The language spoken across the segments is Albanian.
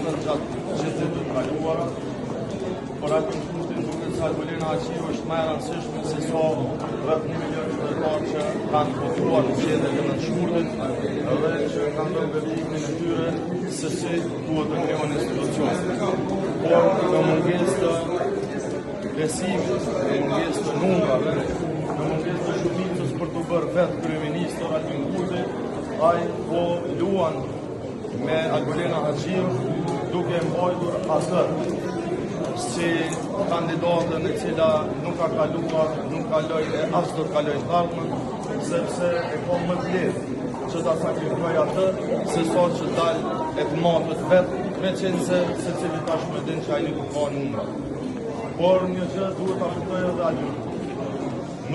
botën gjatë gjithë të kaluara, por aty në kushtin duket se Albolena Haqiu është më e rëndësishme se sa rreth 1 milion qytetarë që kanë votuar në zgjedhjet e nënshkurtit edhe që kanë dhënë verifikimin e tyre se si duhet të krijohen institucionet. Por në mungesë të besimit, në mungesë të numrave, në mungesë të shumicës për të bërë vetë kryeministër Albin Kurti, ai po luan me Albolena Haqiu duke mbajtur atë si kandidatën e cila nuk ka kaluar, nuk kaloi e as do të kalojë të ardhmen, sepse e ka më të lehtë që ta sakrifikojë atë se sa që dalë e të matët vetë, veçanse se cili tashmë din që ai nuk ka numra. Por një gjë duhet ta kuptojë edhe Albin.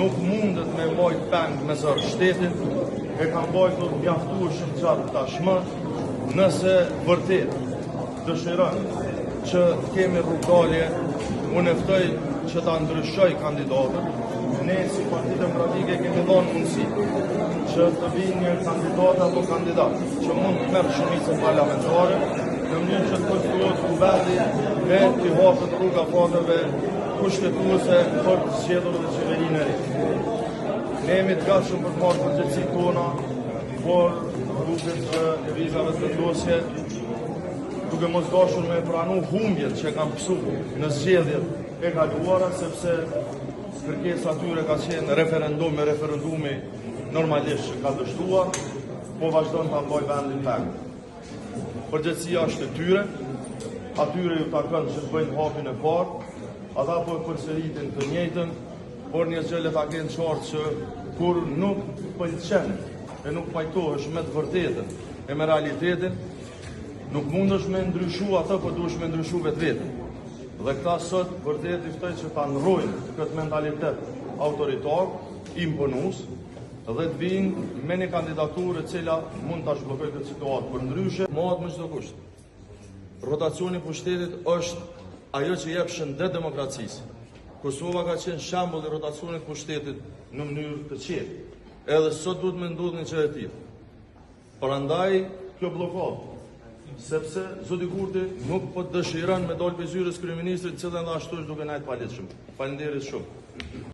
Nuk mundet me mbajt peng me zor shtetin, e ka mbajtur mjaftueshëm gjatë tashmë, nëse vërtet dëshiron që të kemi rrugdalje, unë ftoj që ta ndryshoj kandidatën. Ne si Parti Demokratike kemi dhënë mundësi që të vinë një kandidat apo kandidat që mund të merr shumicën parlamentare në mënyrë që të konstruohet kuvendi dhe të hapet rruga fateve kushtetuese për të zgjedhur dhe qeverinë e re. Ne jemi të gatshëm për të marrë përgjegjësitë tona, por duket që lëvizjave të vendosje duke mos dashur me pranu humbjet që kanë pësuar në zgjedhjet e kaluara, sepse kërkesa atyre ka qenë referendumi normalisht që ka dështuar, po vazhdon ta mbajë vendin peng. Përgjegjësia është e tyre, atyre ju takon që të bëjnë hapin e parë, ata po e përsëritin të njëjtën, por një gjë le ta kenë qartë që kur nuk pëlqen e nuk pajtohesh me të vërtetën e me realitetin, nuk mundesh me ndryshu atë, por duhesh me ndryshu vetveten. Dhe këta sot vërtet i ftoj që ta ndrojnë këtë mentalitet autoritar, imponues, dhe të vinë me një kandidaturë e cila mund ta zhbllokojë këtë situatë. Për ndryshe, mohat me çdo kusht. Rotacioni i pushtetit është ajo që jep shëndet demokracisë. Kosova ka qenë shembull i rotacionit pushtetit në mënyrë të qetë. Edhe sot duhet me ndodhë një gjë e tillë. Prandaj kjo bllokadë, sepse zoti Kurti nuk po dëshiron me dalë për zyrës kryeministrit, cilën dhe ashtu është duke nejtë palitshëm. Faleminderit shumë.